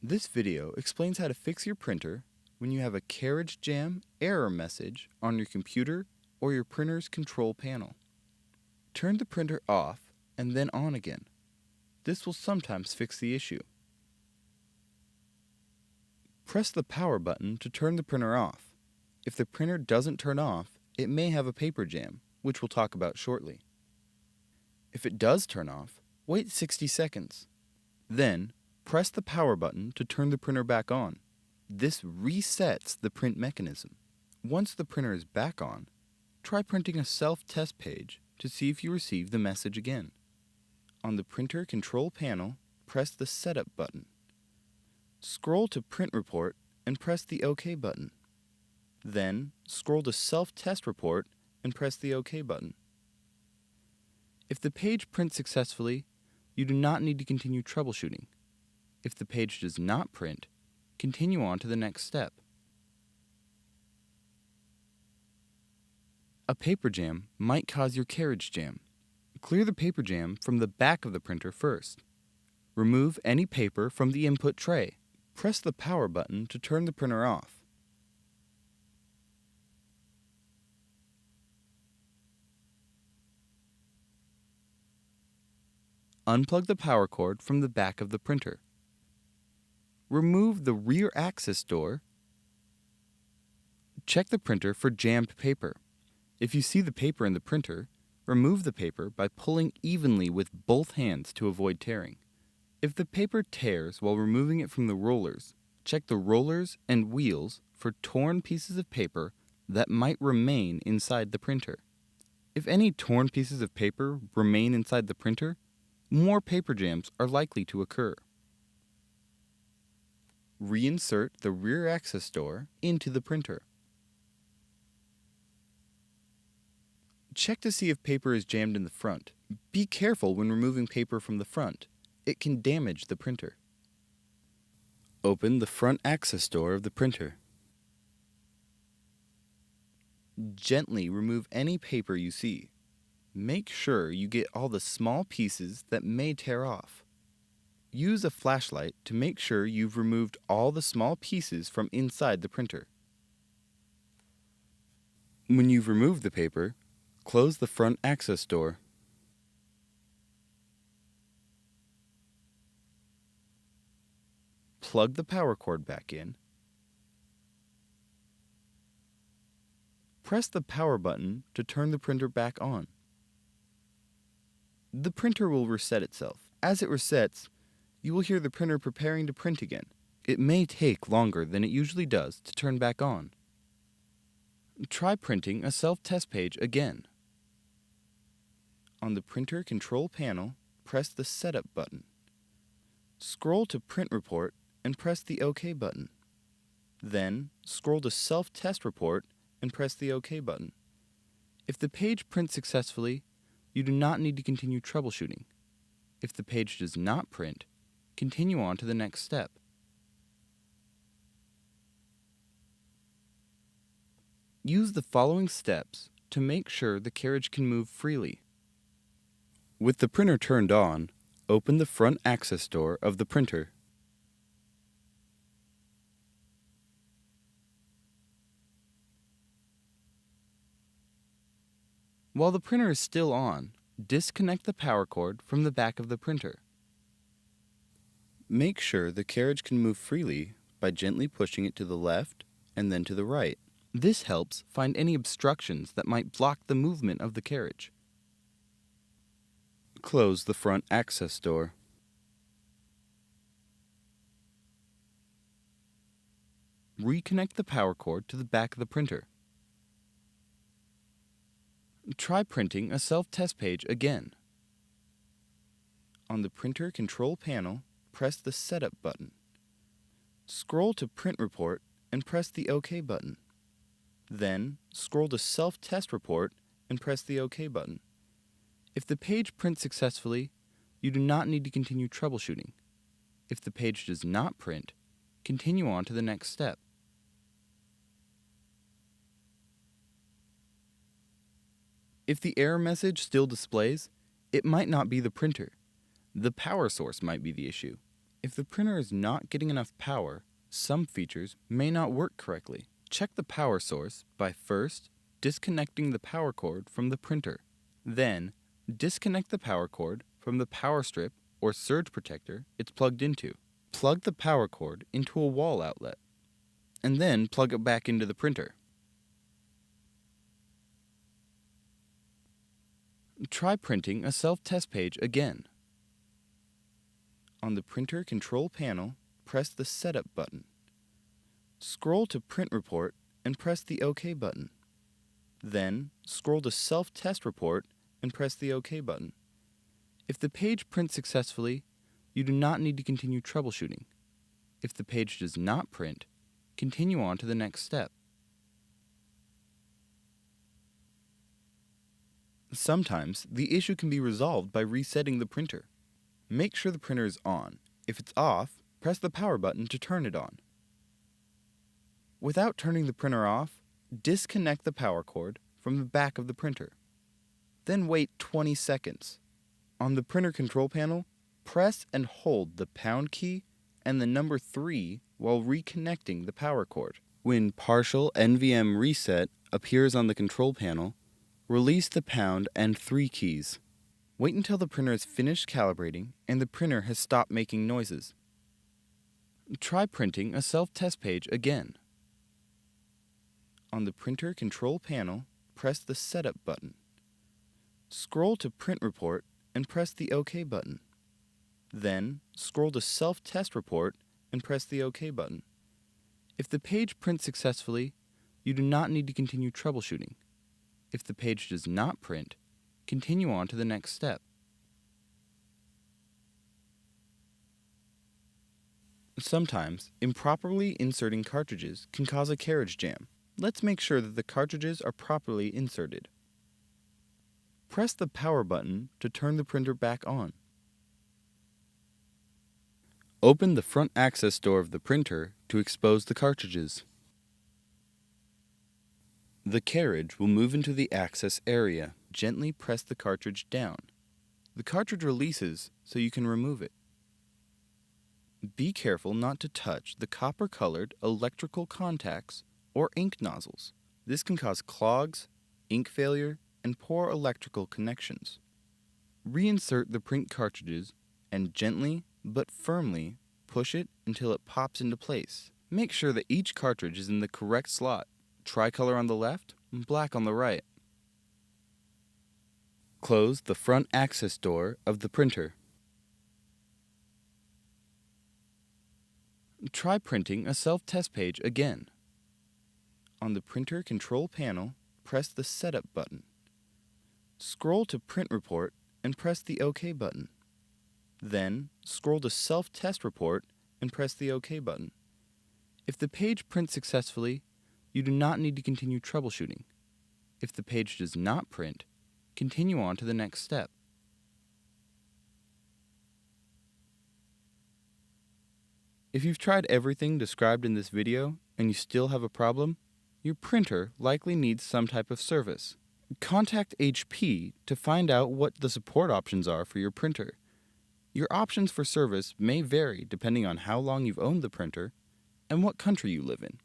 This video explains how to fix your printer when you have a carriage jam error message on your computer or your printer's control panel. Turn the printer off and then on again. This will sometimes fix the issue. Press the power button to turn the printer off. If the printer doesn't turn off, it may have a paper jam, which we'll talk about shortly. If it does turn off, wait 60 seconds. Then, press the power button to turn the printer back on. This resets the print mechanism. Once the printer is back on, try printing a self-test page to see if you receive the message again. On the printer control panel, press the Setup button. Scroll to Print Report and press the OK button. Then, scroll to Self-Test Report and press the OK button. If the page prints successfully, you do not need to continue troubleshooting. If the page does not print, continue on to the next step. A paper jam might cause your carriage jam. Clear the paper jam from the back of the printer first. Remove any paper from the input tray. Press the power button to turn the printer off. Unplug the power cord from the back of the printer. Remove the rear access door. Check the printer for jammed paper. If you see the paper in the printer, remove the paper by pulling evenly with both hands to avoid tearing. If the paper tears while removing it from the rollers, check the rollers and wheels for torn pieces of paper that might remain inside the printer. If any torn pieces of paper remain inside the printer, more paper jams are likely to occur. Reinsert the rear access door into the printer. Check to see if paper is jammed in the front. Be careful when removing paper from the front. It can damage the printer. Open the front access door of the printer. Gently remove any paper you see. Make sure you get all the small pieces that may tear off. Use a flashlight to make sure you've removed all the small pieces from inside the printer. When you've removed the paper, close the front access door. Plug the power cord back in. Press the power button to turn the printer back on. The printer will reset itself. As it resets, you will hear the printer preparing to print again. It may take longer than it usually does to turn back on. Try printing a self-test page again. On the printer control panel, press the Setup button. Scroll to Print Report and press the OK button. Then, scroll to Self-Test Report and press the OK button. If the page prints successfully, you do not need to continue troubleshooting. If the page does not print, continue on to the next step. Use the following steps to make sure the carriage can move freely. With the printer turned on, open the front access door of the printer. While the printer is still on, disconnect the power cord from the back of the printer. Make sure the carriage can move freely by gently pushing it to the left and then to the right. This helps find any obstructions that might block the movement of the carriage. Close the front access door. Reconnect the power cord to the back of the printer. Try printing a self-test page again. On the printer control panel, press the Setup button. Scroll to Print Report and press the OK button. Then, scroll to Self-Test Report and press the OK button. If the page prints successfully, you do not need to continue troubleshooting. If the page does not print, continue on to the next step. If the error message still displays, it might not be the printer. The power source might be the issue. If the printer is not getting enough power, some features may not work correctly. Check the power source by first disconnecting the power cord from the printer. Then, disconnect the power cord from the power strip or surge protector it's plugged into. Plug the power cord into a wall outlet, and then plug it back into the printer. Try printing a self-test page again. On the printer control panel, press the Setup button. Scroll to Print Report and press the OK button. Then, scroll to Self-Test Report and press the OK button. If the page prints successfully, you do not need to continue troubleshooting. If the page does not print, continue on to the next step. Sometimes, the issue can be resolved by resetting the printer. Make sure the printer is on. If it's off, press the power button to turn it on. Without turning the printer off, disconnect the power cord from the back of the printer. Then wait 20 seconds. On the printer control panel, press and hold the pound key and the number 3 while reconnecting the power cord. When partial NVM reset appears on the control panel, release the pound and 3 keys. Wait until the printer is finished calibrating and the printer has stopped making noises. Try printing a self-test page again. On the printer control panel, press the Setup button. Scroll to Print Report and press the OK button. Then, scroll to Self-Test Report and press the OK button. If the page prints successfully, you do not need to continue troubleshooting. If the page does not print, continue on to the next step. Sometimes, improperly inserting cartridges can cause a carriage jam. Let's make sure that the cartridges are properly inserted. Press the power button to turn the printer back on. Open the front access door of the printer to expose the cartridges. The carriage will move into the access area. Gently press the cartridge down. The cartridge releases so you can remove it. Be careful not to touch the copper-colored electrical contacts or ink nozzles. This can cause clogs, ink failure, and poor electrical connections. Reinsert the print cartridges and gently but firmly push it until it pops into place. Make sure that each cartridge is in the correct slot, tricolor on the left and black on the right. Close the front access door of the printer. Try printing a self-test page again. On the printer control panel, press the Setup button. Scroll to Print Report and press the OK button. Then, scroll to Self-Test Report and press the OK button. If the page prints successfully, you do not need to continue troubleshooting. If the page does not print, continue on to the next step. If you've tried everything described in this video and you still have a problem, your printer likely needs some type of service. Contact HP to find out what the support options are for your printer. Your options for service may vary depending on how long you've owned the printer and what country you live in.